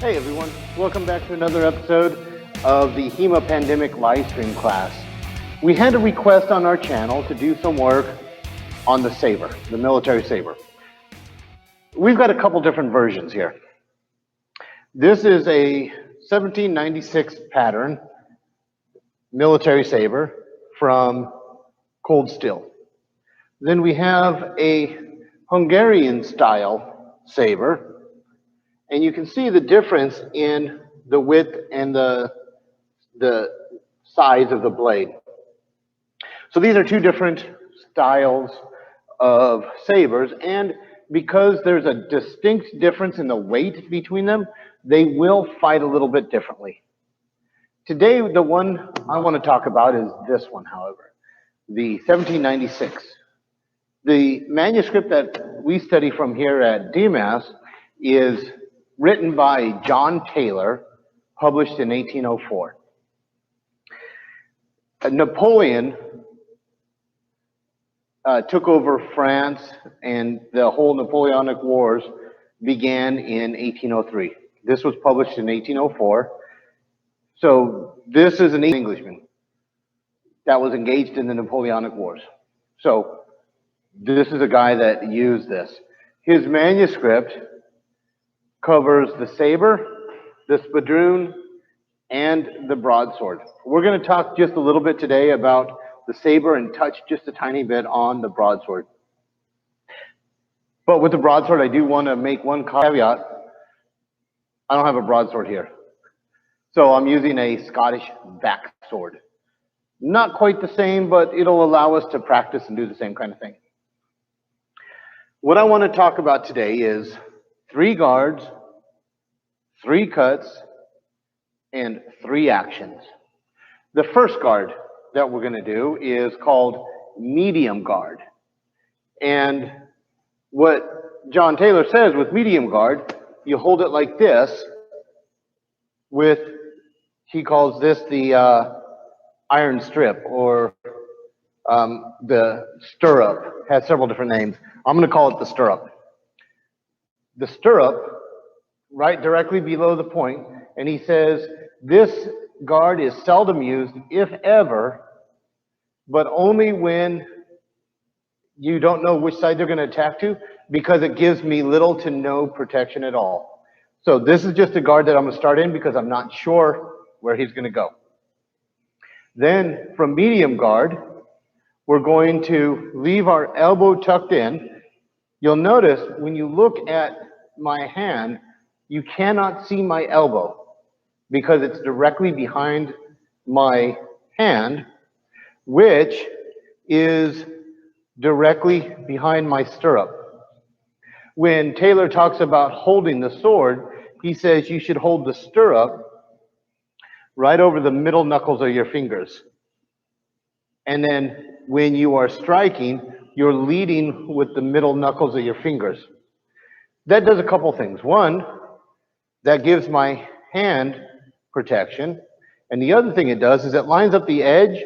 Hey everyone, welcome back to another episode of the HEMA pandemic live stream class. We had a request on our channel to do some work on the Saber, the military Saber. We've got a couple different versions here. This is a 1796 pattern military Saber from cold steel. Then we have a Hungarian style Saber. And you can see the difference in the width and the size of the blade. So these are two different styles of sabers, and because there's a distinct difference in the weight between them, they will fight a little bit differently. Today, the one I want to talk about is this one, however, the 1796. The manuscript that we study from here at DEMAS is written by John Taylor, published in 1804. Napoleon took over France, and the whole Napoleonic Wars began in 1803. This was published in 1804. So this is an Englishman that was engaged in the Napoleonic Wars. So this is a guy that used this. His manuscript covers the saber, the spadroon, and the broadsword. We're going to talk just a little bit today about the saber and touch just a tiny bit on the broadsword. But with the broadsword, I do want to make one caveat. I don't have a broadsword here. So I'm using a Scottish backsword. Not quite the same, but it'll allow us to practice and do the same kind of thing. What I want to talk about today is 3 guards, 3 cuts, and 3 actions. The first guard that we're going to do is called medium guard. And what John Taylor says with medium guard, you hold it like this with, he calls this the iron strip, or the stirrup. Has several different names. I'm going to call it the stirrup. The stirrup, right directly below the point, and he says this guard is seldom used, if ever, but only when you don't know which side they're going to attack to, because it gives me little to no protection at all. So this is just a guard that I'm going to start in because I'm not sure where he's going to go. Then from medium guard, we're going to leave our elbow tucked in. You'll notice when you look at my hand, you cannot see my elbow because it's directly behind my hand, which is directly behind my stirrup. When Taylor talks about holding the sword, he says you should hold the stirrup right over the middle knuckles of your fingers. And then when you are striking, you're leading with the middle knuckles of your fingers. That does a couple things. One, that gives my hand protection. And the other thing it does is it lines up the edge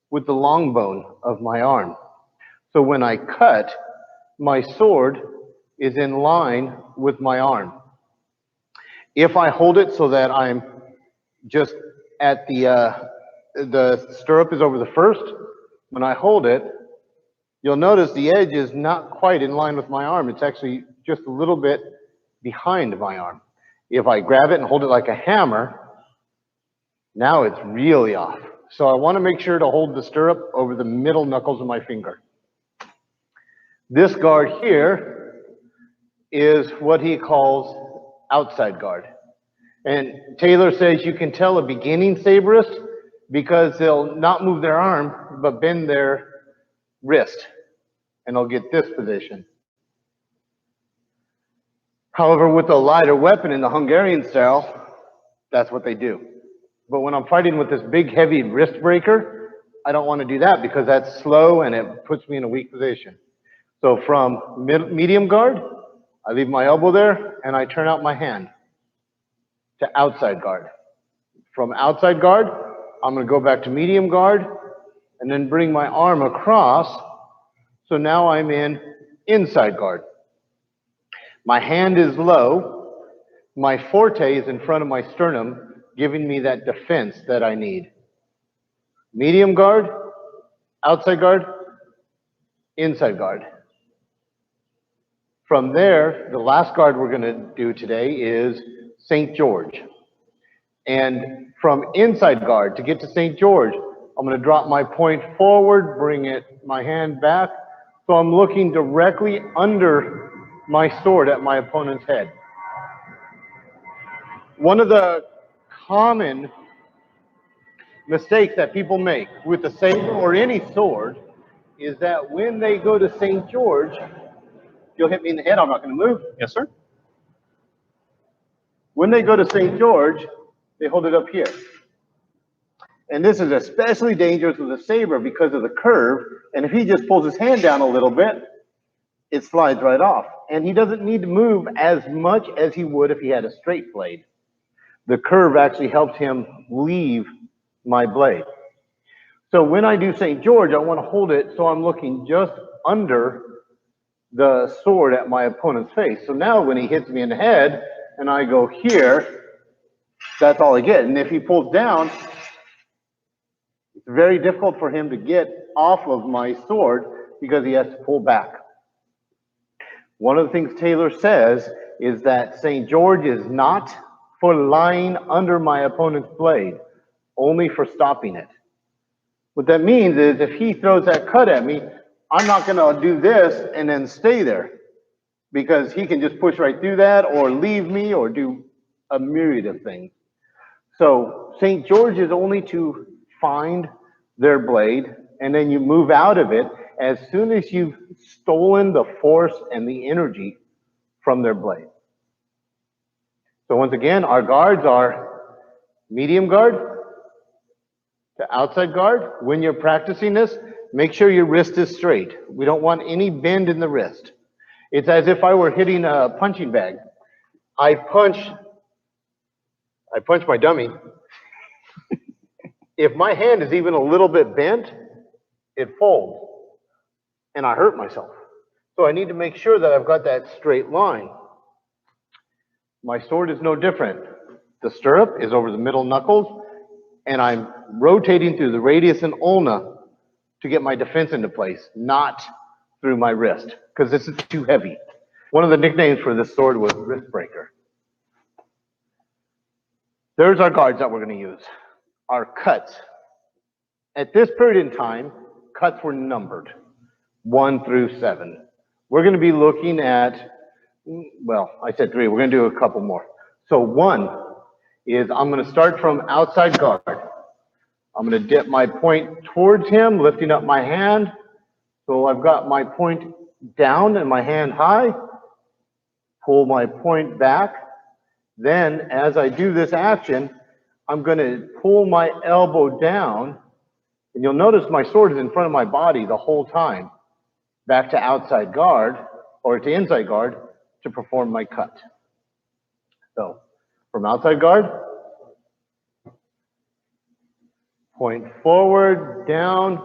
with the long bone of my arm. So when I cut, my sword is in line with my arm. If I hold it so that I'm just at the stirrup is over the first, when I hold it, you'll notice the edge is not quite in line with my arm. It's actually just a little bit behind my arm. If I grab it and hold it like a hammer, now it's really off. So I want to make sure to hold the stirrup over the middle knuckles of my finger. This guard here is what he calls outside guard. And Taylor says you can tell a beginning saberist because they'll not move their arm, but bend their wrist, and they'll get this position. However, with a lighter weapon in the Hungarian style, that's what they do. But when I'm fighting with this big, heavy wrist breaker, I don't want to do that because that's slow and it puts me in a weak position. So from medium guard, I leave my elbow there and I turn out my hand to outside guard. From outside guard, I'm going to go back to medium guard and then bring my arm across. So now I'm in inside guard. My hand is low, My forte is in front of my sternum, giving me that defense that I need. Medium guard, outside guard, inside guard. From there, the last guard we're going to do today is St. George. And from inside guard to get to St. George, I'm going to drop my point forward, bring my hand back, so I'm looking directly under my sword at my opponent's head. One of the common mistakes that people make with the saber or any sword is that when they go to St. George, you'll hit me in the head, I'm not going to move. Yes, sir. When they go to St. George, they hold it up here. And this is especially dangerous with a saber because of the curve. And if he just pulls his hand down a little bit, it slides right off. And he doesn't need to move as much as he would if he had a straight blade. The curve actually helps him leave my blade. So when I do St. George, I want to hold it so I'm looking just under the sword at my opponent's face. So now when he hits me in the head and I go here, that's all I get. And if he pulls down, it's very difficult for him to get off of my sword because he has to pull back. One of the things Taylor says is that St. George is not for lying under my opponent's blade, only for stopping it. What that means is if he throws that cut at me, I'm not going to do this and then stay there because he can just push right through that or leave me or do a myriad of things. So St. George is only to find their blade and then you move out of it as soon as you've stolen the force and the energy from their blade. So once again, our guards are medium guard to outside guard. When you're practicing this, make sure your wrist is straight. We don't want any bend in the wrist. It's as if I were hitting a punching bag. I punch my dummy. If my hand is even a little bit bent, it folds and I hurt myself. So I need to make sure that I've got that straight line. My sword is no different. The stirrup is over the middle knuckles and I'm rotating through the radius and ulna to get my defense into place, not through my wrist, because this is too heavy. One of the nicknames for this sword was wrist breaker. There's our guards that we're going to use. Our cuts. At this period in time, cuts were numbered, 1 through 7. We're going to be looking at, well, I said 3. We're going to do a couple more. So 1 is I'm going to start from outside guard. I'm going to dip my point towards him, lifting up my hand. So I've got my point down and my hand high. Pull my point back. Then as I do this action, I'm going to pull my elbow down. And you'll notice my sword is in front of my body the whole time. Back to outside guard or to inside guard to perform my cut. So from outside guard, point forward, down,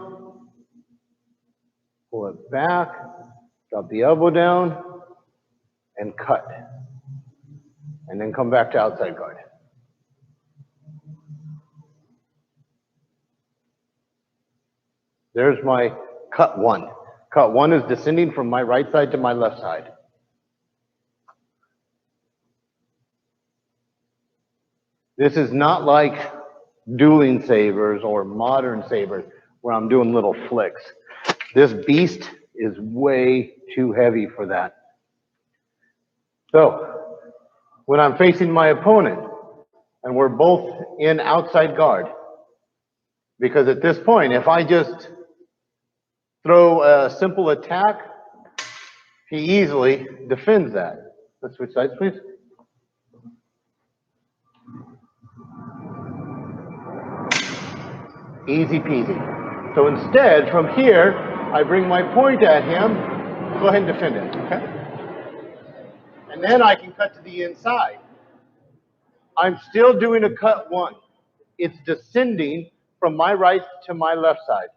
pull it back, drop the elbow down, and cut. And then come back to outside guard. There's my cut 1. Cut 1 is descending from my right side to my left side. This is not like dueling sabers or modern sabers where I'm doing little flicks. This beast is way too heavy for that. So when I'm facing my opponent and we're both in outside guard, because at this point, if I just throw a simple attack, he easily defends that. Let's switch sides, please. Easy peasy. So instead, from here, I bring my point at him. Go ahead and defend it, okay? And then I can cut to the inside. I'm still doing a cut 1. It's descending from my right to my left side.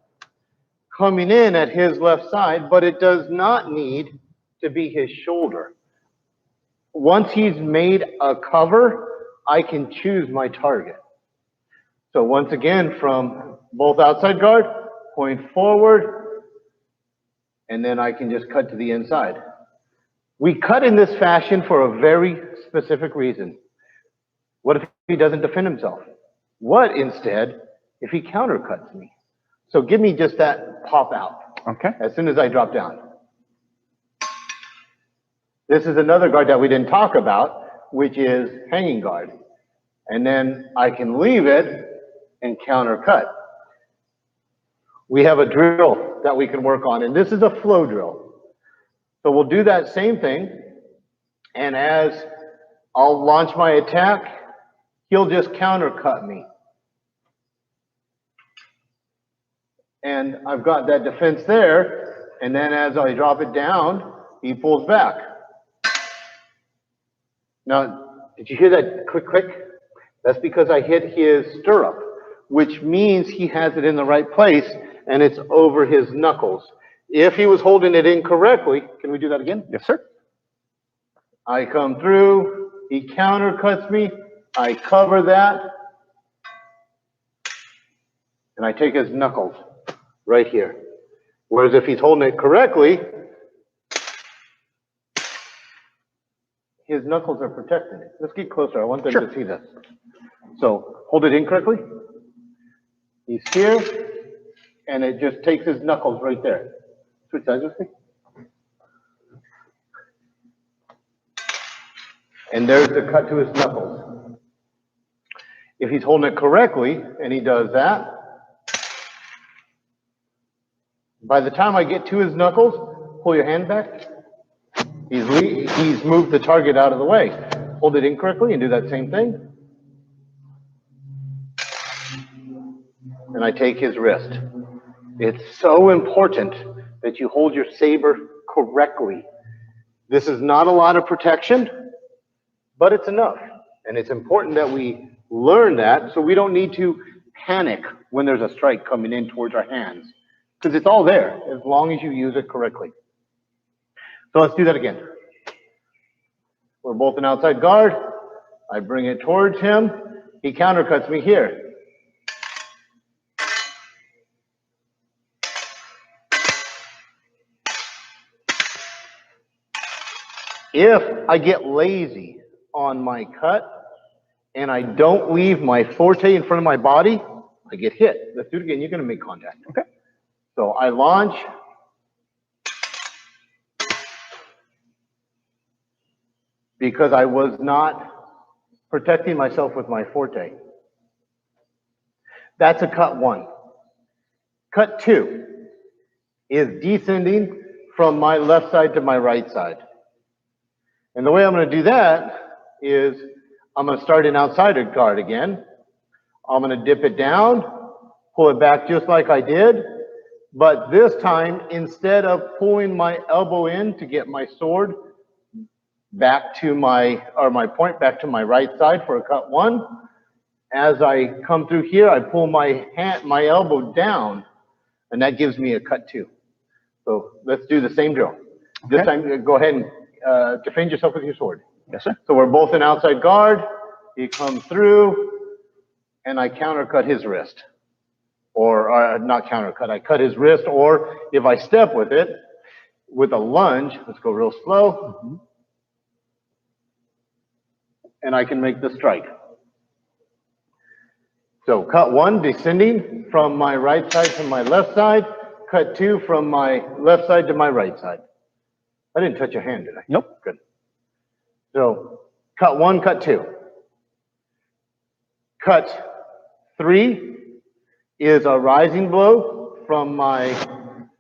Coming in at his left side, but it does not need to be his shoulder. Once he's made a cover, I can choose my target. So once again, from both outside guard, point forward, and then I can just cut to the inside. We cut in this fashion for a very specific reason. What if he doesn't defend himself? What instead if he countercuts me? So give me just that pop out. Okay. As soon as I drop down. This is another guard that we didn't talk about, which is hanging guard. And then I can leave it and countercut. We have a drill that we can work on, and this is a flow drill. So we'll do that same thing, and as I'll launch my attack, he'll just countercut me. And I've got that defense there, and then as I drop it down, he pulls back. Now, did you hear that click, click? That's because I hit his stirrup, which means he has it in the right place, and it's over his knuckles. If he was holding it incorrectly, can we do that again? Yes, sir. I come through, he countercuts me, I cover that, and I take his knuckles right here. Whereas if he's holding it correctly, his knuckles are protecting it. Let's get closer. I want them to see this. So hold it incorrectly. He's here, and it just takes his knuckles right there. Switch sides with me. And there's the cut to his knuckles. If he's holding it correctly, and he does that, by the time I get to his knuckles, pull your hand back. He's moved the target out of the way. Hold it incorrectly and do that same thing. And I take his wrist. It's so important that you hold your saber correctly. This is not a lot of protection, but it's enough. And it's important that we learn that so we don't need to panic when there's a strike coming in towards our hands. Because it's all there as long as you use it correctly. So let's do that again. We're both an outside guard. I bring it towards him. He countercuts me here. If I get lazy on my cut and I don't leave my forte in front of my body, I get hit. Let's do it again. You're going to make contact. Okay. So I launch. Because I was not protecting myself with my forte. That's a cut one. Cut two is descending from my left side to my right side. And the way I'm going to do that is I'm going to start an outside guard again. I'm going to dip it down, pull it back just like I did. But this time, instead of pulling my elbow in to get my sword back to my point back to my right side for a cut one. As I come through here, I pull my elbow down, and that gives me a cut two. So let's do the same drill. Okay. This time, go ahead and defend yourself with your sword. Yes, sir. So we're both an outside guard. He comes through, and I countercut his wrist. Or not countercut, I cut his wrist, or if I step with it, with a lunge, let's go real slow. Mm-hmm. And I can make the strike. So cut one, descending from my right side to my left side. Cut two, from my left side to my right side. I didn't touch your hand, did I? Nope. Good. So cut one, cut two. Cut three is a rising blow from my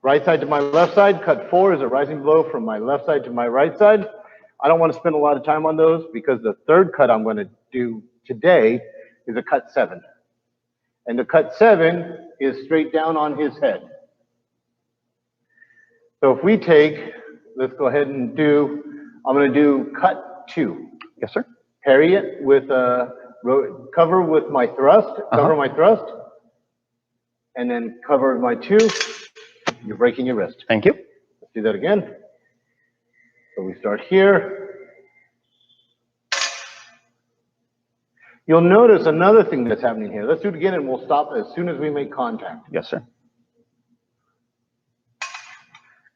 right side to my left side. Cut four is a rising blow from my left side to my right side. I don't want to spend a lot of time on those because the third cut I'm going to do today is a cut seven. And the cut seven is straight down on his head. So if we take, let's go ahead and I'm going to do cut two. Yes, sir. Parry it with cover with my thrust, cover my thrust, and then cover my two. You're breaking your wrist. Thank you. Let's do that again. So we start here, You'll notice another thing that's happening here. Let's do it again and we'll stop as soon as we make contact. Yes, sir.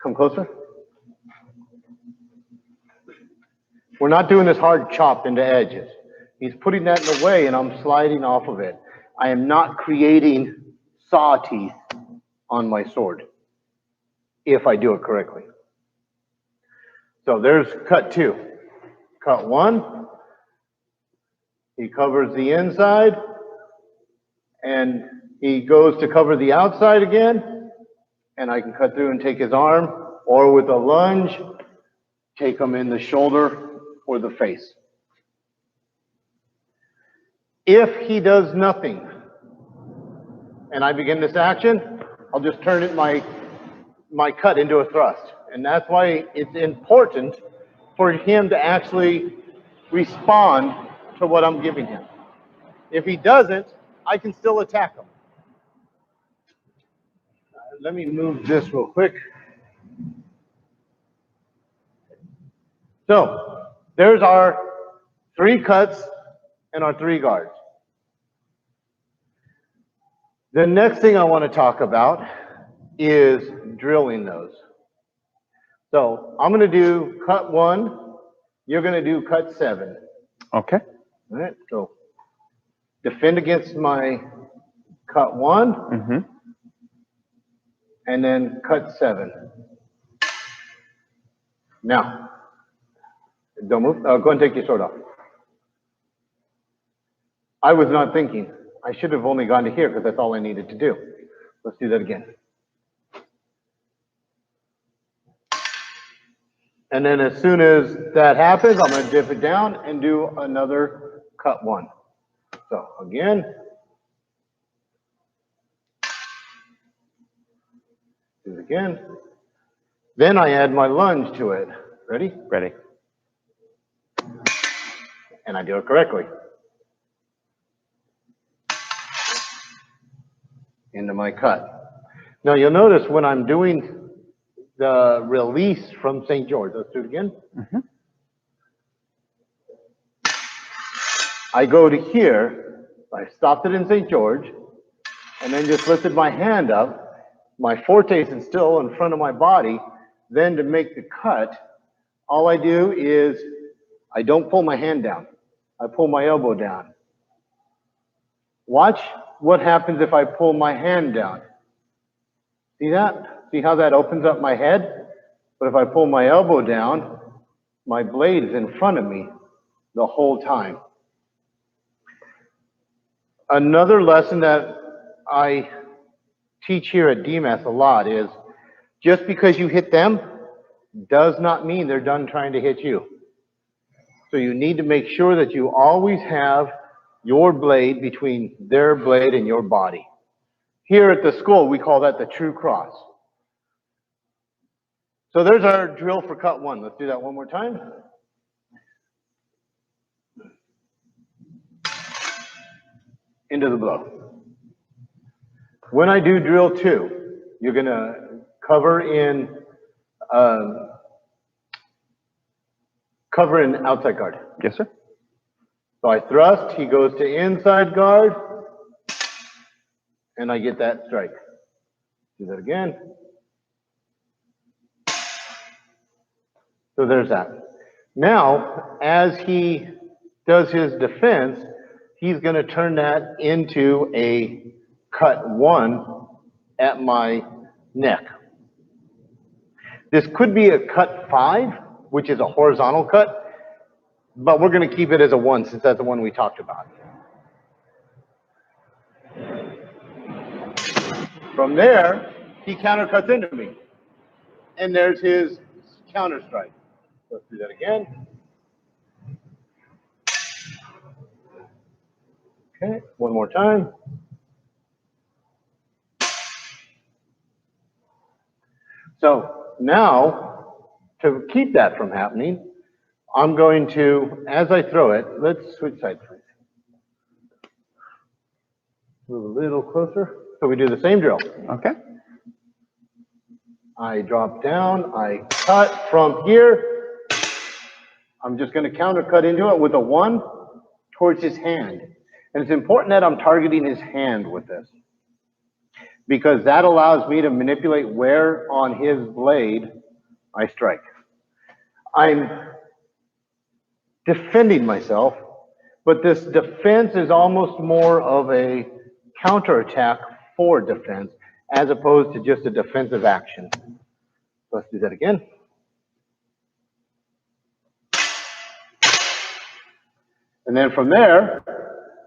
Come closer. We're not doing this hard chop into edges. He's putting that in the way and I'm sliding off of it. I am not creating saw teeth on my sword if I do it correctly. So there's cut 2. Cut 1. He covers the inside and he goes to cover the outside again, and I can cut through and take his arm, or with a lunge, take him in the shoulder or the face. If he does nothing and I begin this action, I'll just turn it my cut into a thrust. And that's why it's important for him to actually respond to what I'm giving him. If he doesn't, I can still attack him. Let me move this real quick. So there's our 3 cuts and our 3 guards. The next thing I want to talk about is drilling those. So I'm going to do cut 1. You're going to do cut 7. Okay. All right. So defend against my cut 1. Mm-hmm. And then cut 7. Now, don't move. Go ahead and take your sword off. I was not thinking. I should have only gone to here because that's all I needed to do. Let's do that again. And then as soon as that happens, I'm going to dip it down and do another cut 1. So again. Do it again. Then I add my lunge to it. Ready? Ready. And I do it correctly. Into my cut. Now you'll notice when I'm doing the release from St. George, let's do it again. Mm-hmm. I go to here, I stopped it in St. George, and then just lifted my hand up. My forte is still in front of my body. Then to make the cut, all I do is I don't pull my hand down. I pull my elbow down. Watch what happens if I pull my hand down. See that? See how that opens up my head? But if I pull my elbow down, my blade is in front of me the whole time. Another lesson that I teach here at DEMAS a lot is just because you hit them does not mean they're done trying to hit you. So you need to make sure that you always have your blade between their blade and your body. Here at the school, we call that the true cross. So there's our drill for cut 1. Let's do that one more time. Into the blow. When I do drill 2, you're going to cover in outside guard. Yes, sir. So I thrust, he goes to inside guard, and I get that strike. Do that again. So there's that. Now, as he does his defense, he's going to turn that into a cut 1 at my neck. This could be a cut 5, which is a horizontal cut, but we're going to keep it as a 1 since that's the one we talked about. From there, he countercuts into me. And there's his counter strike. Let's do that again. Okay, one more time. So now, to keep that from happening, I'm going to, as I throw it, let's switch sides, please. Move a little closer. So we do the same drill. Okay. I drop down, I cut from here. I'm just going to counter cut into it with a 1 towards his hand. And it's important that I'm targeting his hand with this, because that allows me to manipulate where on his blade I strike. I'm defending myself, but this defense is almost more of a counterattack for defense as opposed to just a defensive action. Let's do that again. And then from there,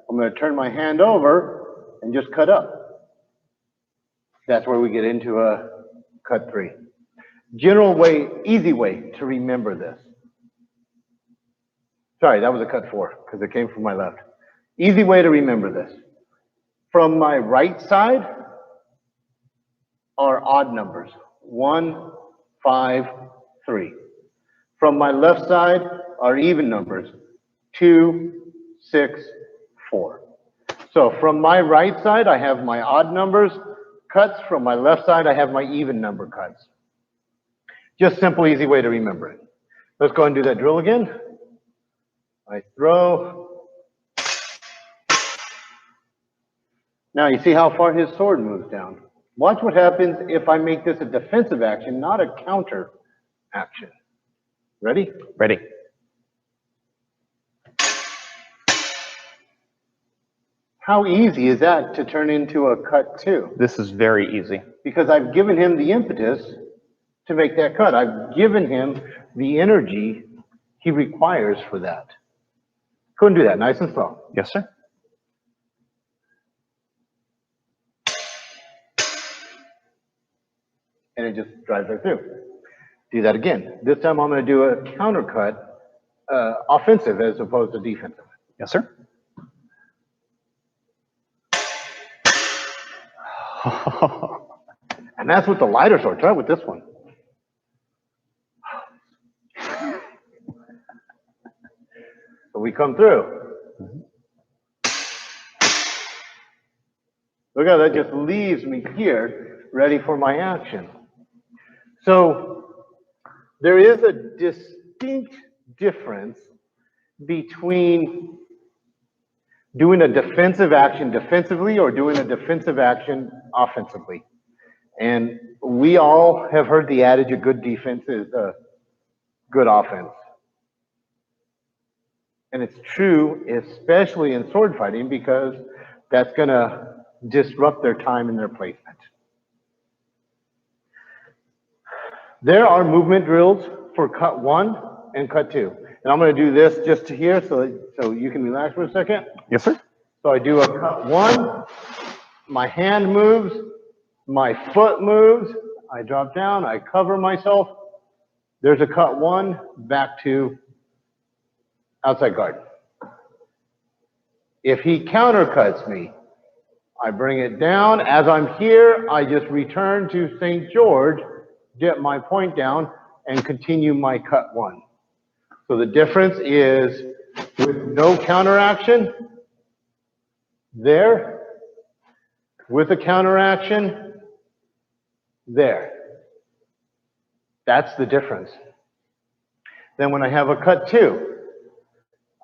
I'm going to turn my hand over and just cut up. That's where we get into a cut 3. General way, easy way to remember this. Sorry, that was a cut 4 because it came from my left. Easy way to remember this. From my right side are odd numbers. 1, 5, 3. From my left side are even numbers. 2, 6, 4. So from my right side, I have my odd numbers cuts. From my left side, I have my even number cuts. Just simple, easy way to remember it. Let's go and do that drill again. I throw. Now you see how far his sword moves down. Watch what happens if I make this a defensive action, not a counter action. Ready? Ready. How easy is that to turn into a cut 2? This is very easy. Because I've given him the impetus to make that cut. I've given him the energy he requires for that. Go and do that nice and slow. Yes, sir. And it just drives right through. Do that again. This time I'm going to do a counter cut, offensive as opposed to defensive. Yes, sir. And that's with the lighter sword. Try it with this one. So we come through. Look how that just leaves me here, ready for my action. So there is a distinct difference between doing a defensive action defensively or doing a defensive action offensively. And we all have heard the adage, a good defense is a good offense. And it's true, especially in sword fighting, because that's going to disrupt their time and their placement. There are movement drills for cut 1 and cut 2. And I'm going to do this just to here so you can relax for a second. Yes, sir. So I do a cut 1, my hand moves, my foot moves, I drop down, I cover myself. There's a cut 1, back to outside guard. If he countercuts me, I bring it down. As I'm here, I just return to St. George, dip my point down, and continue my cut 1. So the difference is with no counteraction, there, with a counteraction, there. That's the difference. Then when I have a cut 2,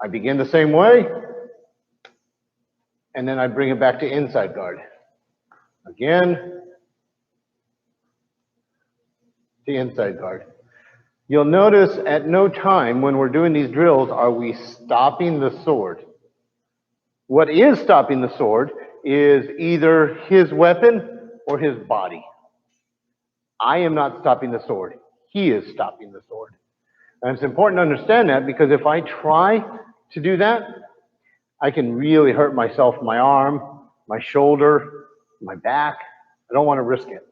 I begin the same way, and then I bring it back to inside guard. Again, to inside guard. You'll notice at no time when we're doing these drills are we stopping the sword. What is stopping the sword is either his weapon or his body. I am not stopping the sword. He is stopping the sword. And it's important to understand that, because if I try to do that, I can really hurt myself, my arm, my shoulder, my back. I don't want to risk it.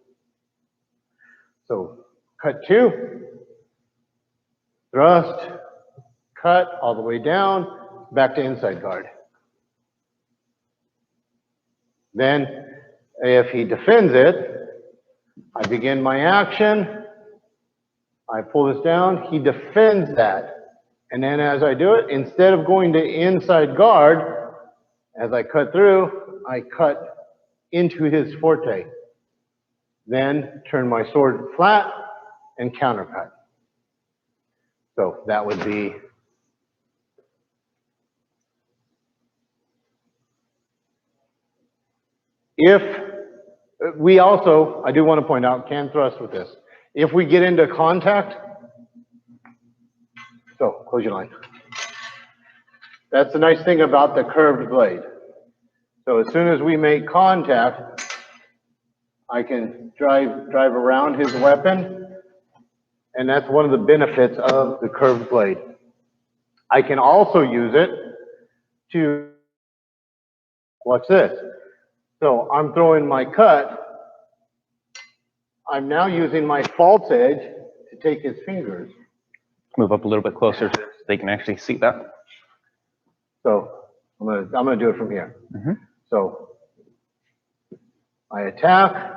So cut 2, thrust, cut all the way down, back to inside guard. Then if he defends it, I begin my action, I pull this down, he defends that. And then as I do it, instead of going to inside guard, as I cut through, I cut into his forte. Then turn my sword flat and countercut. So that would be If we also, I do want to point out, can thrust with this. If we get into contact, so close your line. That's the nice thing about the curved blade. So as soon as we make contact, I can drive around his weapon, and that's one of the benefits of the curved blade. I can also use it to, watch this. So I'm throwing my cut. I'm now using my false edge to take his fingers. Move up a little bit closer so they can actually see that. So I'm gonna do it from here. Mm-hmm. So I attack,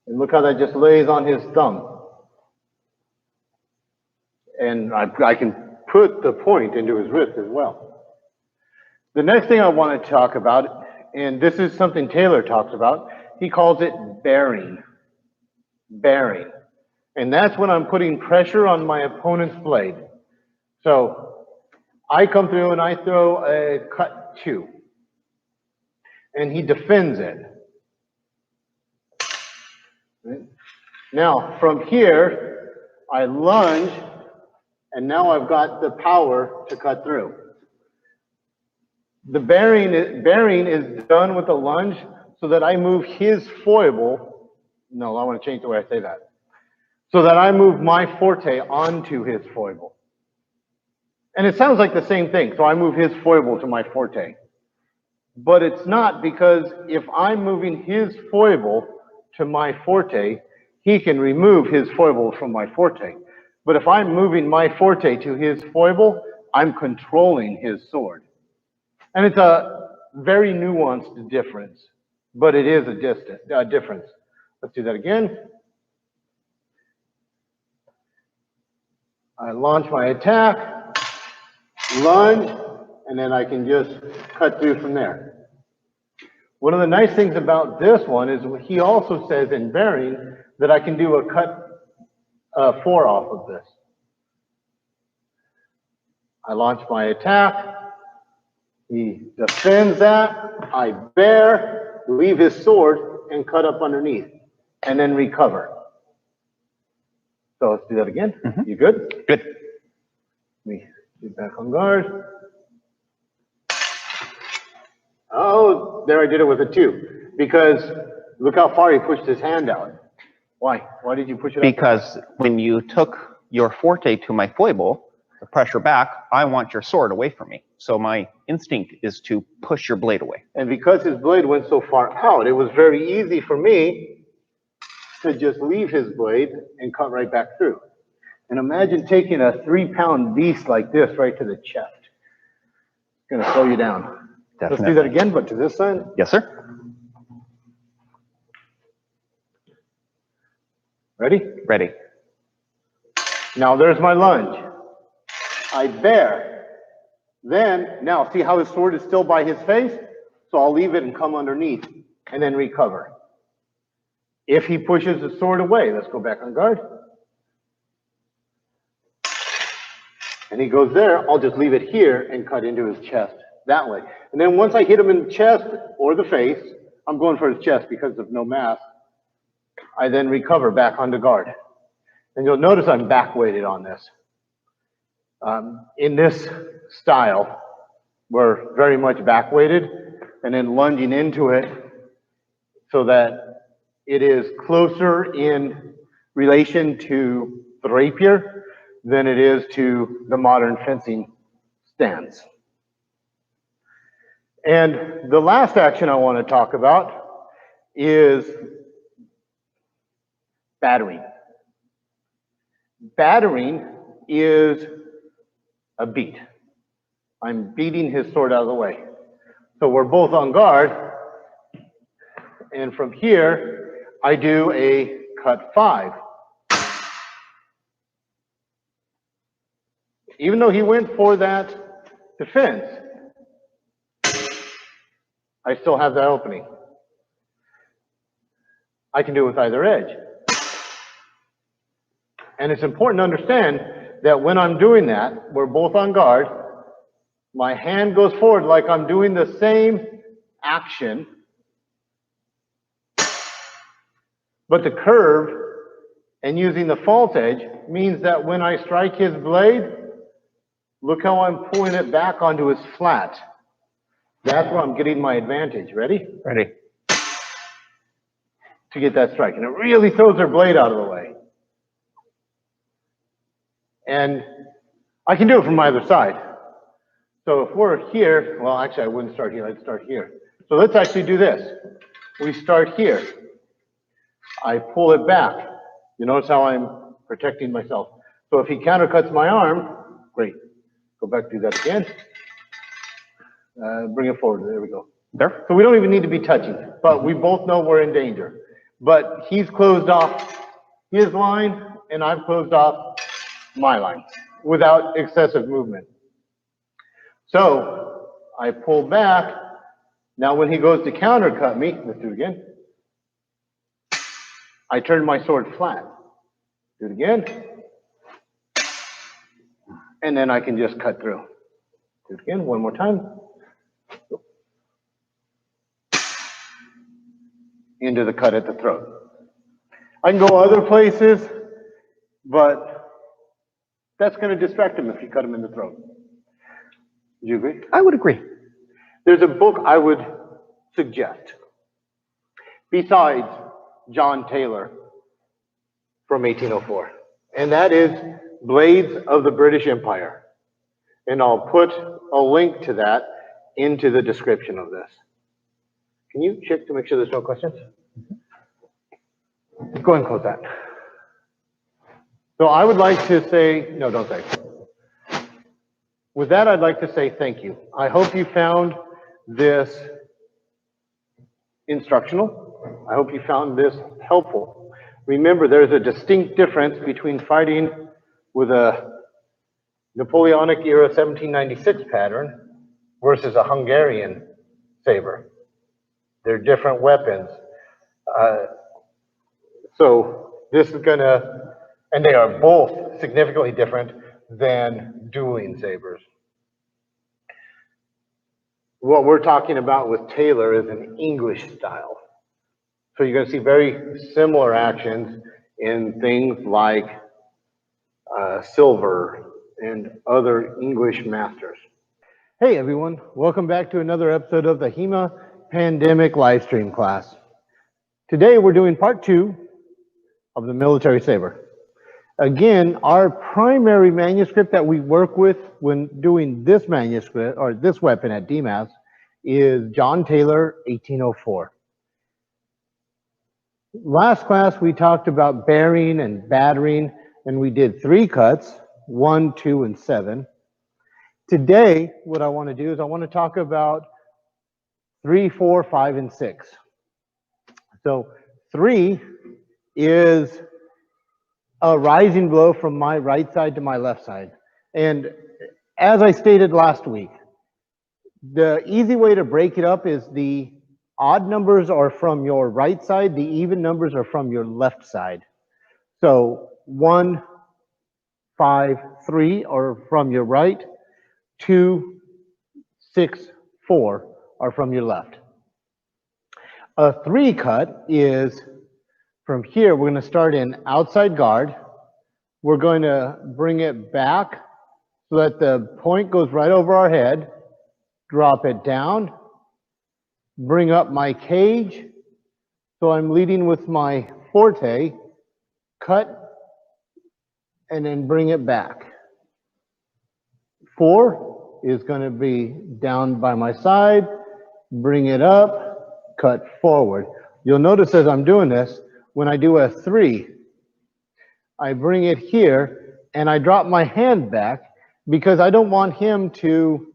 and look how that just lays on his thumb. And I can put the point into his wrist as well. The next thing I want to talk about, and this is something Taylor talks about, he calls it bearing. Bearing. And that's when I'm putting pressure on my opponent's blade. So I come through and I throw a cut 2. And he defends it. Right? Now, from here, I lunge, and now I've got the power to cut through. The bearing is done with the lunge so that I move his foible. No, I want to change the way I say that. So that I move my forte onto his foible. And it sounds like the same thing. So I move his foible to my forte. But it's not, because if I'm moving his foible to my forte, he can remove his foible from my forte. But if I'm moving my forte to his foible, I'm controlling his sword. And it's a very nuanced difference, but it is a difference. Let's do that again. I launch my attack, lunge, and then I can just cut through from there. One of the nice things about this one is he also says in bearing that I can do a cut 4 off of this. I launch my attack. He defends that. I bear, leave his sword, and cut up underneath, and then recover. So let's do that again. Mm-hmm. You good? Good. Let me get back on guard. Oh, there I did it with a 2. Because look how far he pushed his hand out. Why? Why did you push it out? Because when you took your forte to my foible, the pressure back, I want your sword away from me. So my instinct is to push your blade away. And because his blade went so far out, it was very easy for me to just leave his blade and cut right back through. And imagine taking a 3-pound beast like this right to the chest. It's going to slow you down. Definitely. Let's do that again, but to this side. Yes, sir. Ready? Ready. Now there's my lunge. I bear. Then, now see how his sword is still by his face? So I'll leave it and come underneath and then recover. If he pushes the sword away, let's go back on guard. And he goes there, I'll just leave it here and cut into his chest that way. And then once I hit him in the chest or the face, I'm going for his chest because of no mask, I then recover back onto guard. And you'll notice I'm back weighted on this. In this style, we're very much back weighted and then lunging into it so that it is closer in relation to the rapier than it is to the modern fencing stance. And the last action I want to talk about is battering. Battering is a beat. I'm beating his sword out of the way. So we're both on guard. And from here, I do a cut 5. Even though he went for that defense, I still have that opening. I can do it with either edge. And it's important to understand that when I'm doing that, we're both on guard, my hand goes forward like I'm doing the same action. But the curve and using the fault edge means that when I strike his blade, look how I'm pulling it back onto his flat. That's where I'm getting my advantage. Ready? Ready. To get that strike. And it really throws their blade out of the way. And I can do it from either side. So if we're here, well, actually I wouldn't start here, I'd start here. So let's actually do this. We start here. I pull it back. You notice how I'm protecting myself. So if he countercuts my arm, great. Go back, do that again. Bring it forward, there we go. There. So we don't even need to be touching, but we both know we're in danger. But he's closed off his line, and I've closed off my line without excessive movement. So I pull back. Now when he goes to countercut me, let's do it again. I turn my sword flat. Do it again. And then I can just cut through. Do it again, one more time. Into the cut at the throat. I can go other places, but that's going to distract him if you cut him in the throat. Do you agree? I would agree. There's a book I would suggest, besides John Taylor from 1804, and that is Blades of the British Empire. And I'll put a link to that into the description of this. Can you check to make sure there's no questions? Go ahead and close that. So I would like to say, no, don't say. With that, I'd like to say thank you. I hope you found this instructional. I hope you found this helpful. Remember, there's a distinct difference between fighting with a Napoleonic era 1796 pattern versus a Hungarian saber. They're different weapons. So this is gonna, and they are both significantly different than dueling sabers. What we're talking about with Taylor is an English style. So you're gonna see very similar actions in things like silver and other English masters. Hey everyone, welcome back to another episode of the HEMA Pandemic Livestream class. Today we're doing part 2 of the military saber. Again, our primary manuscript that we work with when doing this manuscript, or this weapon at DEMAS, is John Taylor, 1804. Last class we talked about bearing and battering, and we did 3 cuts, 1, 2, and 7. Today, what I want to do is I want to talk about 3, 4, 5, and 6. So 3 is a rising blow from my right side to my left side. And as I stated last week, the easy way to break it up is the odd numbers are from your right side, the even numbers are from your left side. So 1, 5, 3 are from your right, 2, 6, 4 are from your left. A 3 cut is from here, we're going to start in outside guard. We're going to bring it back so that the point goes right over our head, drop it down, bring up my cage. So I'm leading with my forte, cut, and then bring it back. 4 is going to be down by my side, bring it up, cut forward. You'll notice as I'm doing this, when I do a 3, I bring it here and I drop my hand back because I don't want him to,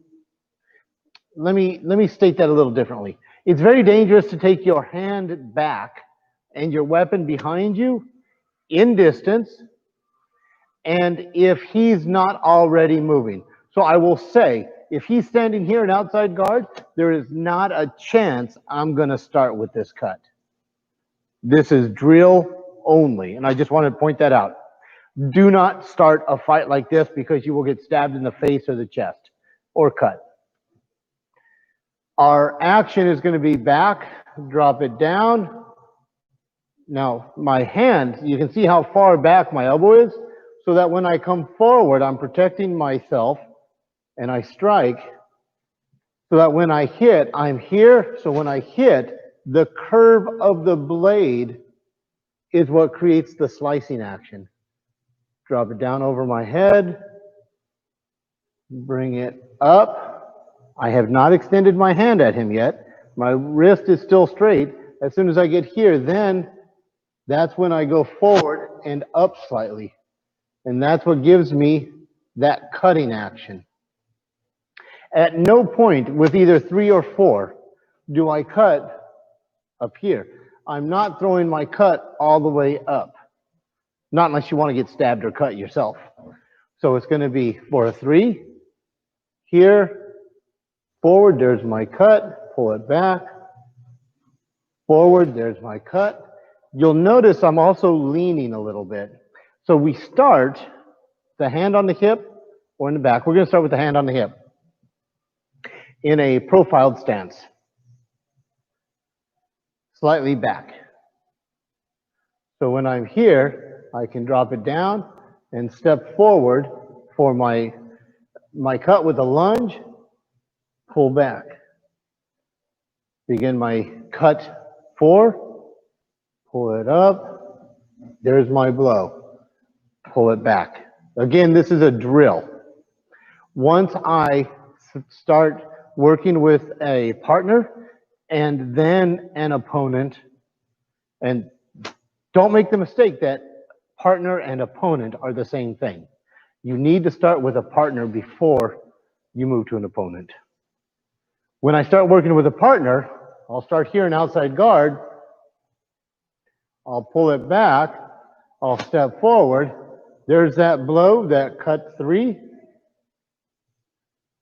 let me state that a little differently. It's very dangerous to take your hand back and your weapon behind you in distance, and if he's not already moving. So I will say, if he's standing here in outside guard, there is not a chance I'm going to start with this cut. This is drill only, and I just wanted to point that out. Do not start a fight like this because you will get stabbed in the face or the chest or cut. Our action is going to be back, drop it down. Now, my hand, you can see how far back my elbow is, so that when I come forward, I'm protecting myself, and I strike, so that when I hit, I'm here. So when I hit, the curve of the blade is what creates the slicing action. Drop it down over my head, bring it up. I have not extended my hand at him yet. My wrist is still straight. As soon as I get here, then that's when I go forward and up slightly. And that's what gives me that cutting action. At no point with either 3 or 4 do I cut up here. I'm not throwing my cut all the way up. Not unless you want to get stabbed or cut yourself. So it's going to be for a 3, here, forward, there's my cut, pull it back, forward, there's my cut. You'll notice I'm also leaning a little bit. So we start the hand on the hip or in the back. We're going to start with the hand on the hip in a profiled stance. Slightly back. So when I'm here, I can drop it down and step forward for my cut with a lunge, pull back. Begin my cut 4, pull it up, there's my blow, pull it back. Again, this is a drill. Once I start working with a partner and then an opponent, and don't make the mistake that partner and opponent are the same thing. You need to start with a partner before you move to an opponent. When I start working with a partner, I'll start here in outside guard. I'll pull it back. I'll step forward. There's that blow, that cut 3.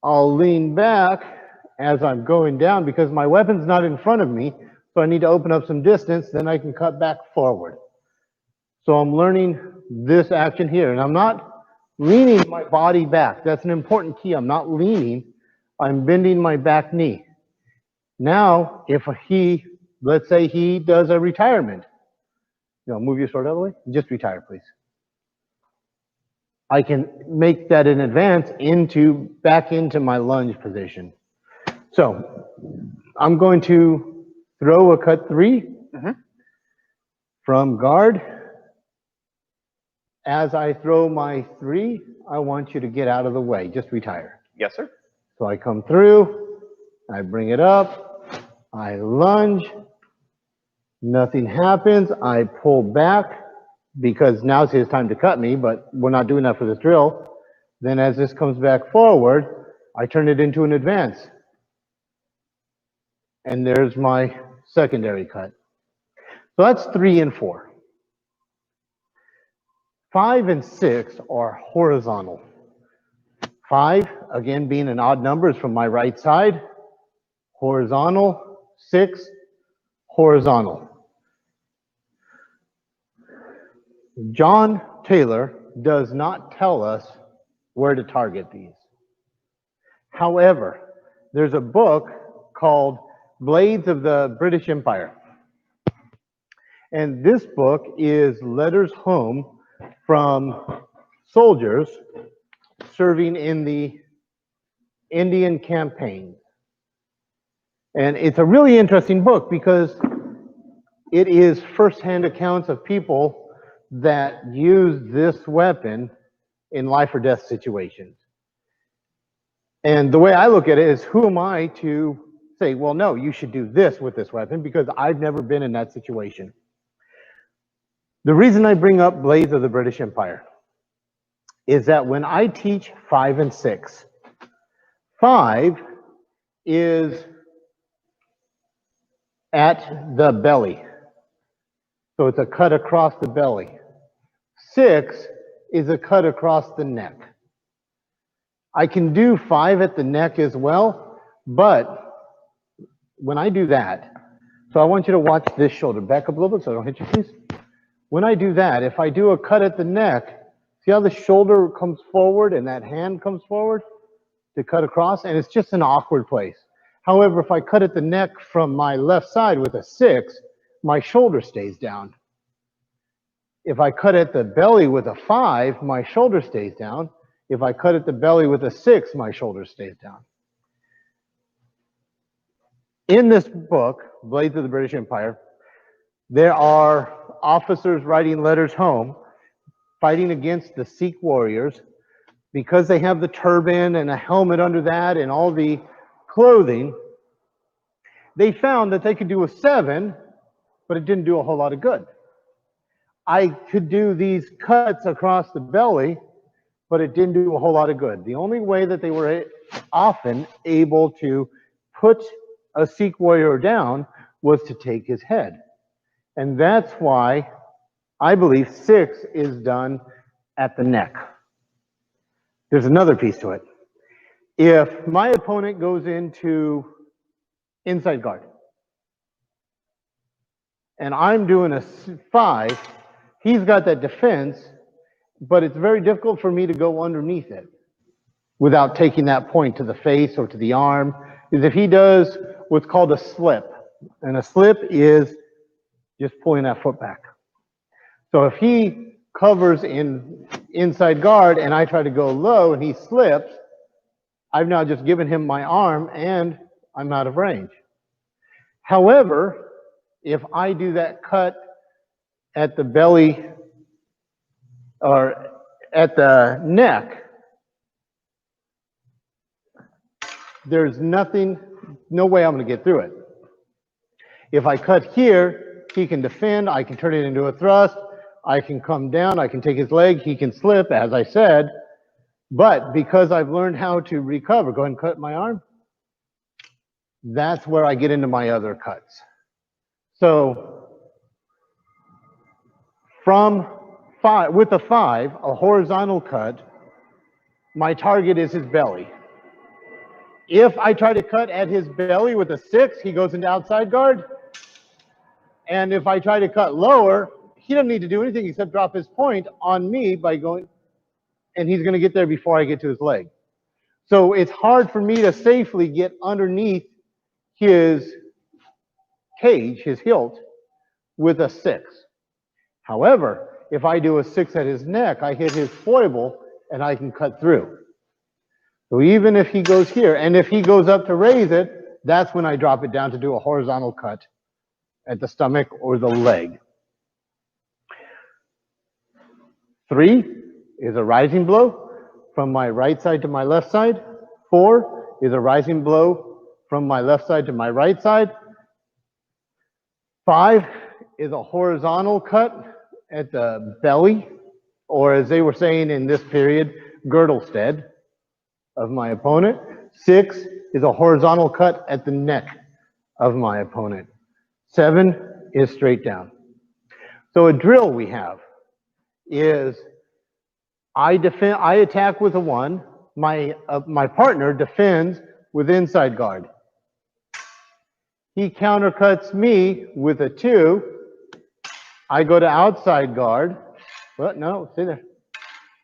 I'll lean back as I'm going down because my weapon's not in front of me, so I need to open up some distance, then I can cut back forward. So I'm learning this action here, and I'm not leaning my body back. That's an important key. I'm not leaning. I'm bending my back knee. Now, if let's say he does a retirement. Move your sword out of the way. Just retire, please. I can make that in advance back into my lunge position. So I'm going to throw a cut 3 from guard. As I throw my 3, I want you to get out of the way. Just retire. Yes, sir. So I come through, I bring it up, I lunge, nothing happens, I pull back because now's his time to cut me, but we're not doing that for this drill. Then as this comes back forward, I turn it into an advance. And there's my secondary cut. So that's 3 and 4. 5 and 6 are horizontal. 5, again, being an odd number, is from my right side. Horizontal. 6, horizontal. John Taylor does not tell us where to target these. However, there's a book called Blades of the British Empire. And this book is letters home from soldiers serving in the Indian campaign. And it's a really interesting book because it is firsthand accounts of people that use this weapon in life or death situations. And the way I look at it is, who am I to say, well, no, you should do this with this weapon, because I've never been in that situation. The reason I bring up Blades of the British Empire is that when I teach 5 and 6, 5 is at the belly. So it's a cut across the belly. 6 is a cut across the neck. I can do 5 at the neck as well, but when I do that, so I want you to watch this shoulder. Back up a little bit so I don't hit you, please. When I do that, if I do a cut at the neck, see how the shoulder comes forward and that hand comes forward to cut across? And it's just an awkward place. However, if I cut at the neck from my left side with a 6, my shoulder stays down. If I cut at the belly with a 5, my shoulder stays down. If I cut at the belly with a 6, my shoulder stays down. In this book, Blades of the British Empire, there are officers writing letters home, fighting against the Sikh warriors, because they have the turban and a helmet under that and all the clothing. They found that they could do a 7, but it didn't do a whole lot of good. I could do these cuts across the belly, but it didn't do a whole lot of good. The only way that they were often able to put a Sikh warrior down was to take his head. And that's why I believe 6 is done at the neck. There's another piece to it. If my opponent goes into inside guard, and I'm doing a 5, he's got that defense, but it's very difficult for me to go underneath it without taking that point to the face or to the arm, is if he does what's called a slip. And a slip is just pulling that foot back. So if he covers in inside guard and I try to go low and he slips, I've now just given him my arm and I'm out of range. However, if I do that cut at the belly or at the neck, there's no way I'm going to get through it. If I cut here, he can defend, I can turn it into a thrust, I can come down, I can take his leg, he can slip, as I said, but because I've learned how to recover, go ahead and cut my arm, that's where I get into my other cuts. So, with a 5, a horizontal cut, my target is his belly. If I try to cut at his belly with a 6, he goes into outside guard. And if I try to cut lower, he doesn't need to do anything except drop his point on me by going, and he's going to get there before I get to his leg. So it's hard for me to safely get underneath his cage, his hilt, with a 6. However, if I do a 6 at his neck, I hit his foible and I can cut through. So even if he goes here, and if he goes up to raise it, that's when I drop it down to do a horizontal cut at the stomach or the leg. 3 is a rising blow from my right side to my left side. 4 is a rising blow from my left side to my right side. 5 is a horizontal cut at the belly, or as they were saying in this period, girdle stead of my opponent. 6 is a horizontal cut at the neck of my opponent. 7 is straight down. So a drill we have is I attack with a 1, my partner defends with inside guard. He countercuts me with a 2. I go to outside guard. Well, no, stay there.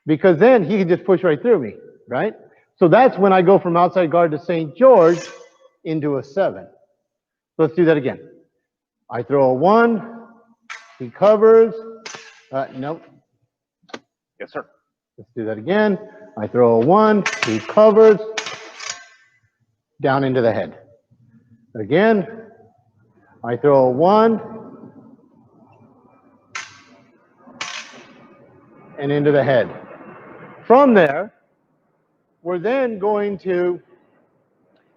Because then he can just push right through me, right? So that's when I go from outside guard to St. George into a 7. Let's do that again. I throw a 1. He covers. Nope. Yes, sir. Let's do that again. I throw a 1. He covers. Down into the head. Again. I throw a 1. And into the head. From there, we're then going to,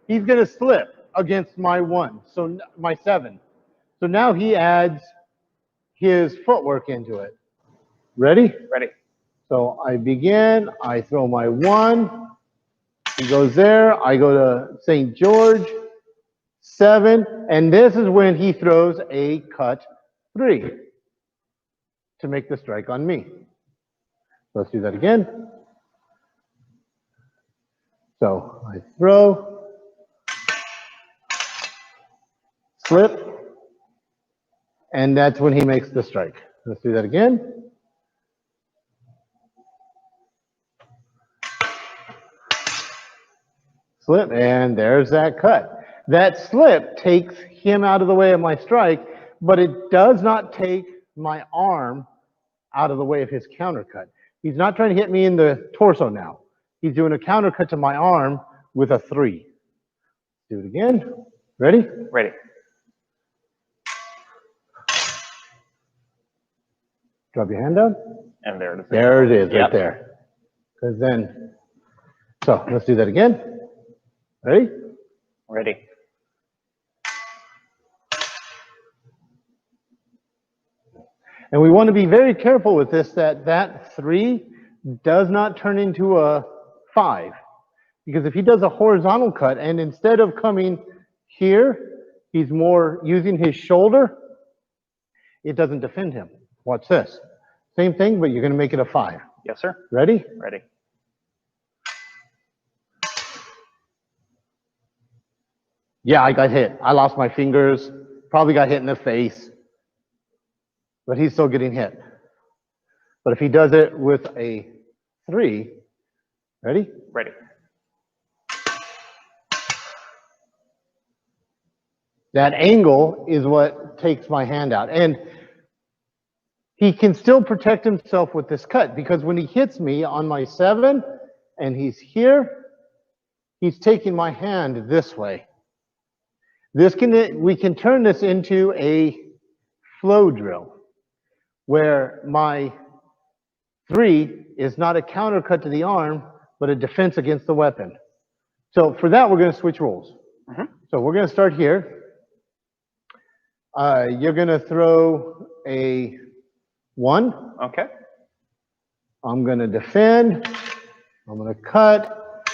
he's going to slip against my 1, so my 7. So now he adds his footwork into it. Ready? Ready. So I begin, I throw my 1, he goes there, I go to St. George, 7, and this is when he throws a cut 3 to make the strike on me. Let's do that again. So I throw, slip, and that's when he makes the strike. Let's do that again. Slip, and there's that cut. That slip takes him out of the way of my strike, but it does not take my arm out of the way of his countercut. He's not trying to hit me in the torso now. He's doing a countercut to my arm with a 3. Do it again. Ready? Ready. Drop your hand down. And there it is. There it is, Yep. right there. Because then, so let's do that again. Ready? Ready. And we want to be very careful with this, that 3 does not turn into a 5. Because if he does a horizontal cut and instead of coming here, he's more using his shoulder, it doesn't defend him. Watch this. Same thing, but you're going to make it a 5. Yes, sir. Ready? Ready. Yeah, I got hit. I lost my fingers. Probably got hit in the face. But he's still getting hit. But if he does it with a 3, ready? Ready. That angle is what takes my hand out. And he can still protect himself with this cut because when he hits me on my 7 and he's here, he's taking my hand this way. We can turn this into a flow drill where my 3 is not a countercut to the arm, but a defense against the weapon. So for that, we're going to switch roles. So we're going to start here. You're going to throw a 1. Okay. I'm going to defend. I'm going to cut.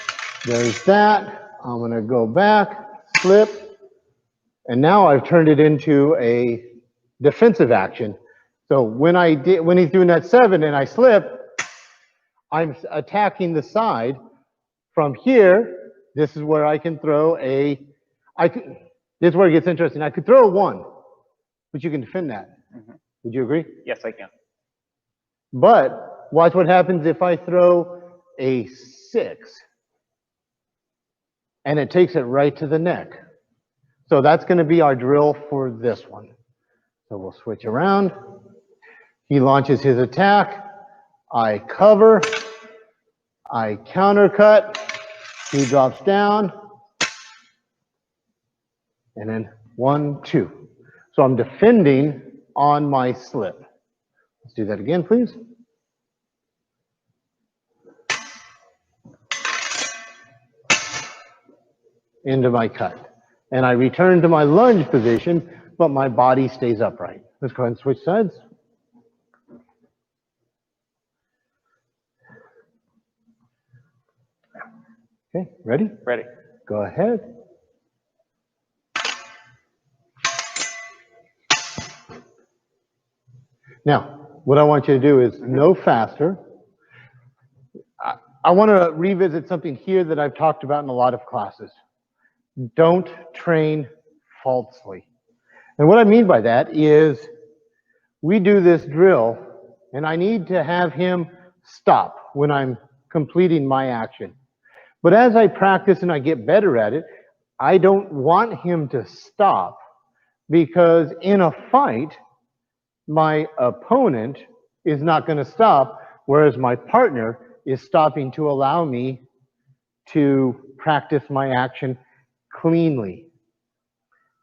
There's that. I'm going to go back, slip. And now I've turned it into a defensive action. So when he's doing that 7 and I slip, I'm attacking the side. From here, this is where I can throw this is where it gets interesting. I could throw a 1, but you can defend that. Would you agree? Yes, I can. But watch what happens if I throw a 6 and it takes it right to the neck. So that's going to be our drill for this one. So we'll switch around. He launches his attack. I cover. I countercut. He drops down. And then 1, 2. So I'm defending on my slip. Let's do that again, please. Into my cut. And I return to my lunge position, but my body stays upright. Let's go ahead and switch sides. Okay, ready? Ready. Go ahead. Now, what I want you to do is no faster. I want to revisit something here that I've talked about in a lot of classes. Don't train falsely. And what I mean by that is we do this drill and I need to have him stop when I'm completing my action. But as I practice and I get better at it, I don't want him to stop because in a fight, my opponent is not going to stop, whereas my partner is stopping to allow me to practice my action cleanly.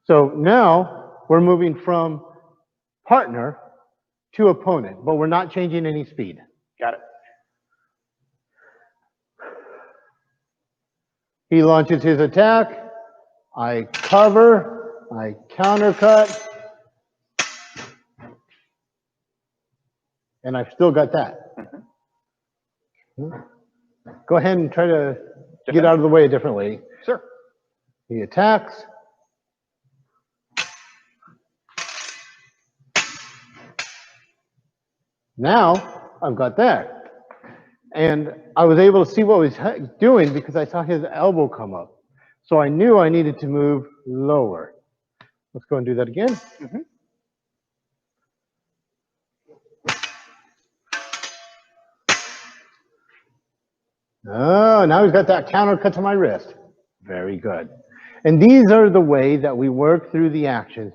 So now we're moving from partner to opponent, but we're not changing any speed. Got it. He launches his attack. I cover. I countercut. And I've still got that. Go ahead and try to get out of the way a different way. Sure. He attacks. Now I've got that. And I was able to see what he was doing because I saw his elbow come up. So I knew I needed to move lower. Let's go and do that again. Oh, now he's got that counter cut to my wrist. Very good. And these are the way that we work through the actions.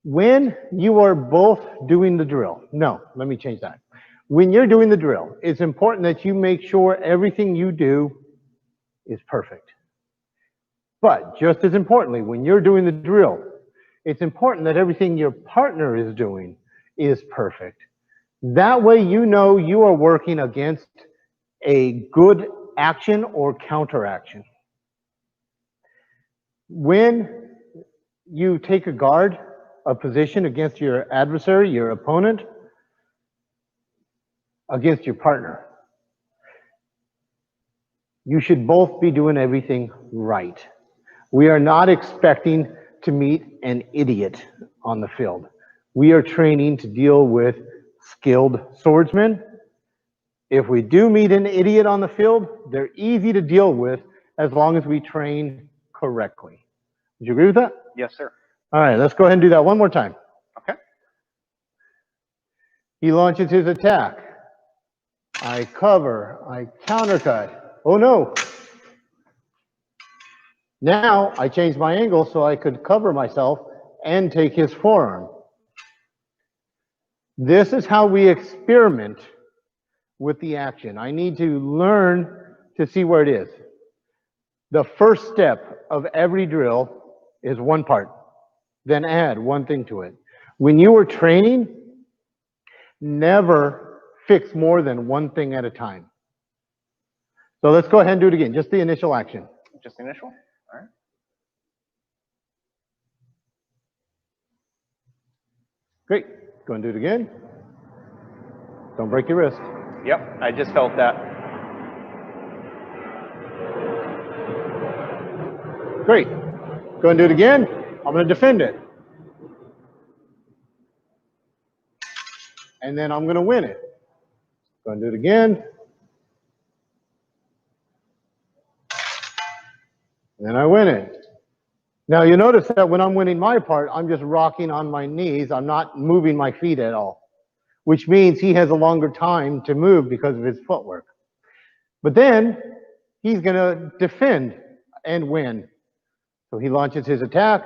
When you are both doing the drill, no, let me change that. When you're doing the drill, it's important that you make sure everything you do is perfect. But just as importantly, when you're doing the drill, it's important that everything your partner is doing is perfect. That way you know you are working against a good action or counteraction. When you take a guard, a position against your adversary, your opponent, against your partner, you should both be doing everything right. We are not expecting to meet an idiot on the field. We are training to deal with skilled swordsmen. If we do meet an idiot on the field, they're easy to deal with as long as we train correctly. Would you agree with that? Yes, sir. All right, let's go ahead and do that one more time. Okay. He launches his attack. I cover, I countercut. Oh no. Now I changed my angle so I could cover myself and take his forearm. This is how we experiment with the action. I need to learn to see where it is. The first step of every drill is one part, then add one thing to it. When you are training, never fix more than one thing at a time. So let's go ahead and do it again, just the initial action. Just the initial? All right. Great. Go and do it again. Don't break your wrist. Yep, I just felt that. Great. Go and do it again. I'm going to defend it. And then I'm going to win it. Go and do it again. And then I win it. Now you notice that when I'm winning my part, I'm just rocking on my knees. I'm not moving my feet at all, which means he has a longer time to move because of his footwork. But then he's going to defend and win. So he launches his attack.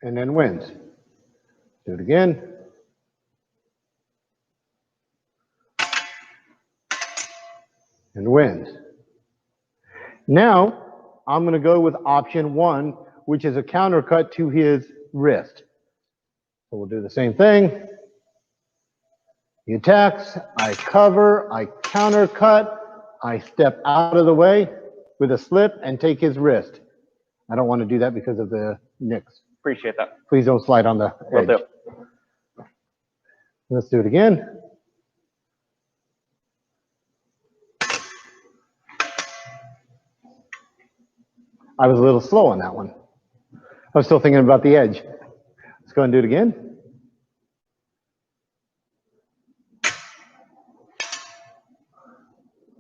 And then wins. Do it again. And wins. Now, I'm going to go with option 1, which is a countercut to his wrist. So we'll do the same thing. He attacks, I cover, I countercut, I step out of the way with a slip and take his wrist. I don't want to do that because of the nicks. Appreciate that. Please don't slide on the Will edge. do. Let's do it again. I was a little slow on that one. I was still thinking about the edge. Let's go and do it again.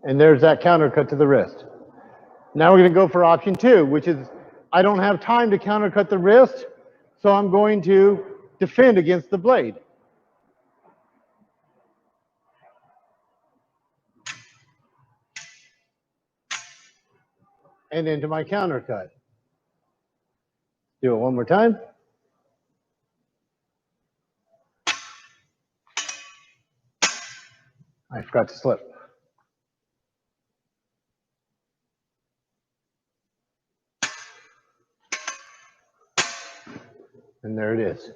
And there's that countercut to the wrist. Now we're going to go for option 2, which is I don't have time to countercut the wrist, so I'm going to defend against the blade. And into my countercut. Do it one more time. I forgot to slip. And there it is.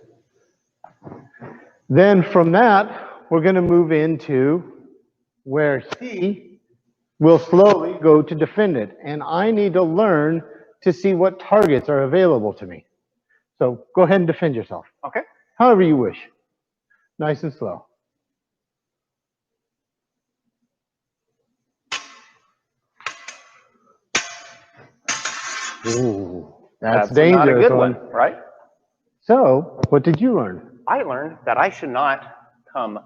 Then from that, we're going to move into where he will slowly go to defend it. And I need to learn to see what targets are available to me. So go ahead and defend yourself. Okay. However you wish. Nice and slow. Ooh, that's dangerous. Not a good one, right? So, what did you learn? I learned that I should not come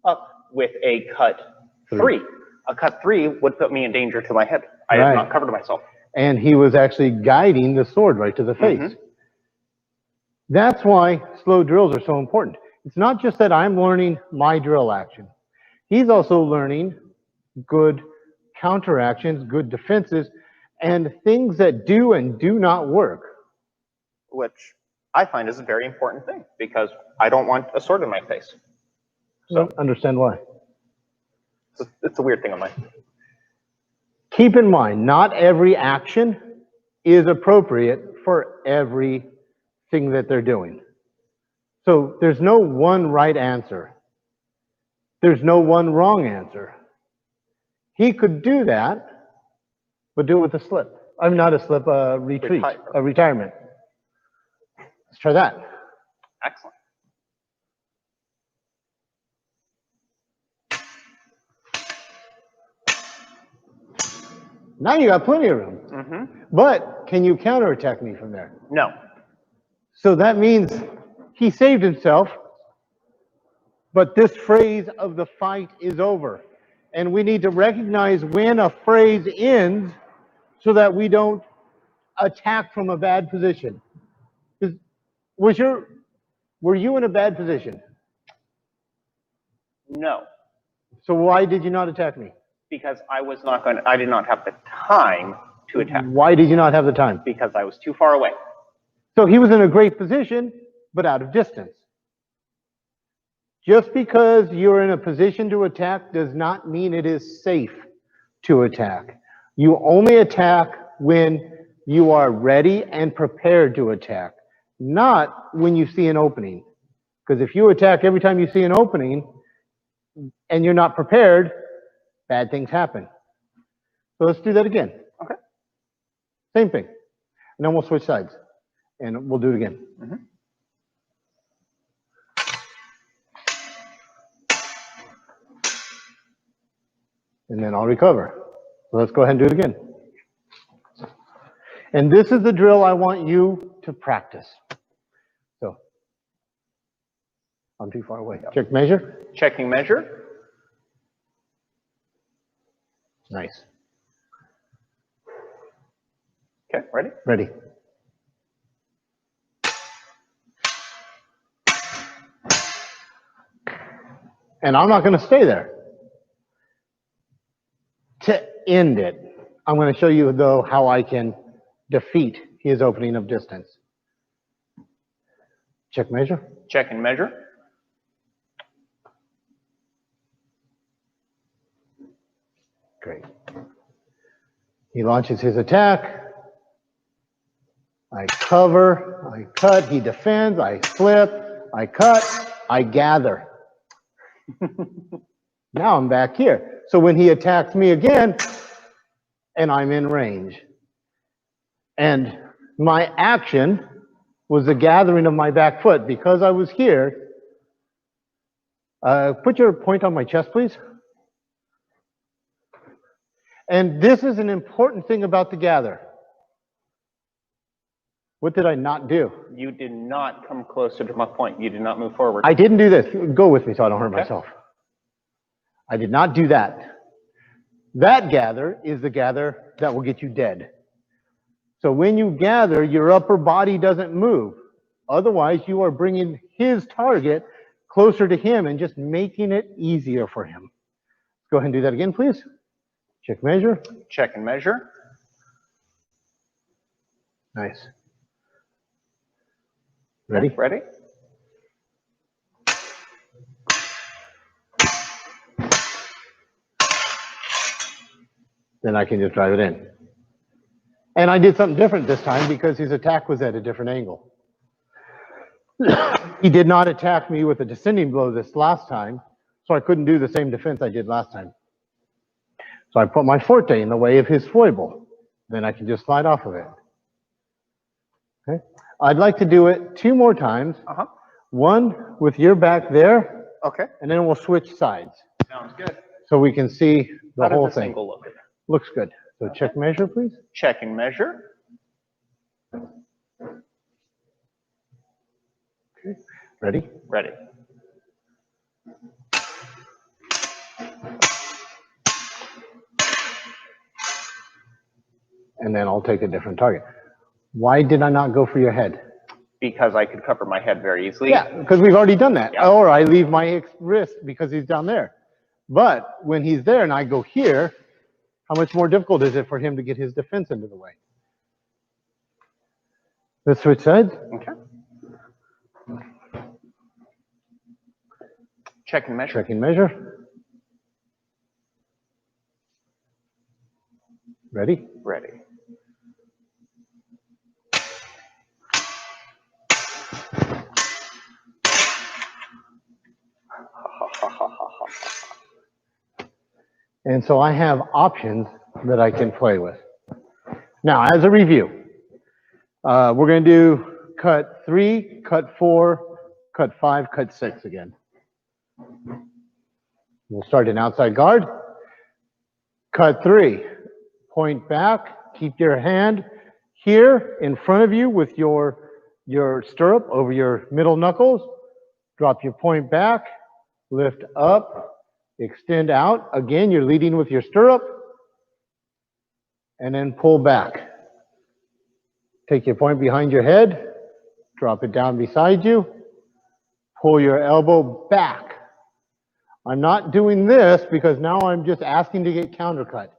up with a cut 3. A cut 3 would put me in danger to my head. I have not covered myself. And he was actually guiding the sword right to the face. Mm-hmm. That's why slow drills are so important. It's not just that I'm learning my drill action. He's also learning good counteractions, good defenses, and things that do and do not work. Which I find is a very important thing because I don't want a sword in my face. So understand why. It's a weird thing on my. Keep in mind, not every action is appropriate for everything that they're doing. So there's no one right answer. There's no one wrong answer. He could do that, but do it with a slip. I'm not a slip, a retreat, a retirement. Let's try that. Excellent. Now you got plenty of room. But can you counterattack me from there? No. So that means he saved himself, but this phase of the fight is over. And we need to recognize when a phrase ends so that we don't attack from a bad position. Were you in a bad position? No. So why did you not attack me? Because I did not have the time to attack. Why did you not have the time? Because I was too far away. So he was in a great position, but out of distance. Just because you're in a position to attack does not mean it is safe to attack. You only attack when you are ready and prepared to attack, not when you see an opening. Because if you attack every time you see an opening and you're not prepared, bad things happen. So let's do that again. Okay. Same thing. And then we'll switch sides. And we'll do it again. And then I'll recover. So let's go ahead and do it again. And this is the drill I want you to practice. So, I'm too far away. Check measure. Checking measure. Nice. Okay, ready? Ready. And I'm not going to stay there. To end it, I'm going to show you, though, how I can defeat his opening of distance. Check measure. Check and measure. Great. He launches his attack. I cover, I cut, he defends, I flip, I cut, I gather. Now I'm back here. So when he attacks me again, and I'm in range. And my action was the gathering of my back foot. Because I was here, put your point on my chest, please. And this is an important thing about the gather. What did I not do? You did not come closer to my point. You did not move forward. I didn't do this. Go with me so I don't hurt myself. I did not do that. That gather is the gather that will get you dead. So when you gather, your upper body doesn't move. Otherwise, you are bringing his target closer to him and just making it easier for him. Go ahead and do that again, please. Check measure. Check and measure. Nice. Ready? Ready? Then I can just drive it in. And I did something different this time because his attack was at a different angle. He did not attack me with a descending blow this last time, so I couldn't do the same defense I did last time. So I put my forte in the way of his foible. Then I can just slide off of it. Okay. I'd like to do it 2 more times. One with your back there. Okay. And then we'll switch sides. Sounds good. So we can see the whole How does this thing. angle look? Looks good. So check measure, please. Check and measure. Okay. Ready? Ready. And then I'll take a different target. Why did I not go for your head? Because I could cover my head very easily. Yeah, because we've already done that. Yeah. Or I leave my wrist because he's down there. But when he's there and I go here, how much more difficult is it for him to get his defense into the way? Let's switch sides. Okay. Check and measure. Check and measure. Ready? Ready. And so I have options that I can play with. Now, as a review, we're going to do cut 3, cut 4, cut 5, cut 6 again. We'll start an outside guard. Cut 3, point back, keep your hand here in front of you with your stirrup over your middle knuckles. Drop your point back, lift up, extend out. Again, you're leading with your stirrup. And then pull back. Take your point behind your head, drop it down beside you, pull your elbow back. I'm not doing this because now I'm just asking to get countercut.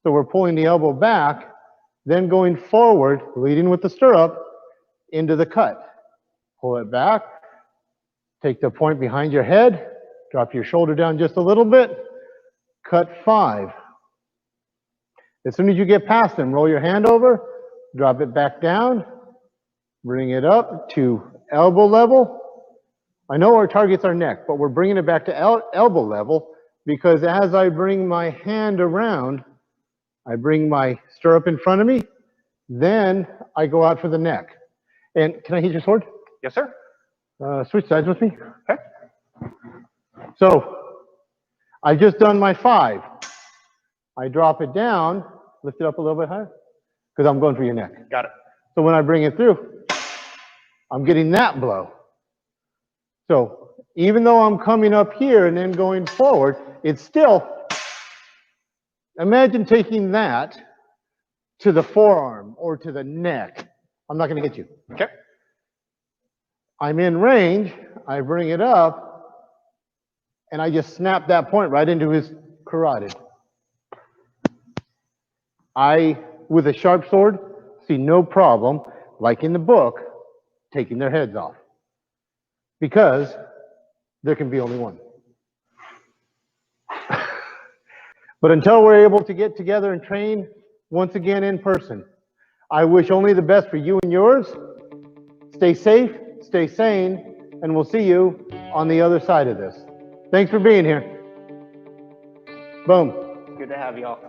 So we're pulling the elbow back, then going forward, leading with the stirrup, into the cut. Pull it back, take the point behind your head, drop your shoulder down just a little bit, cut 5. As soon as you get past them, roll your hand over, drop it back down, bring it up to elbow level. I know our targets are neck, but we're bringing it back to elbow level because as I bring my hand around, I bring my stirrup in front of me, then I go out for the neck. And can I hit your sword? Yes, sir. Switch sides with me. Okay. So I've just done my 5. I drop it down, lift it up a little bit higher, because I'm going for your neck. Got it. So when I bring it through, I'm getting that blow. So even though I'm coming up here and then going forward, it's still, imagine taking that to the forearm or to the neck. I'm not going to hit you. Okay. I'm in range, I bring it up, and I just snap that point right into his carotid. I, with a sharp sword, see no problem, like in the book, taking their heads off. Because there can be only one. But until we're able to get together and train once again in person, I wish only the best for you and yours. Stay safe, stay sane, and we'll see you on the other side of this. Thanks for being here. Boom. Good to have y'all.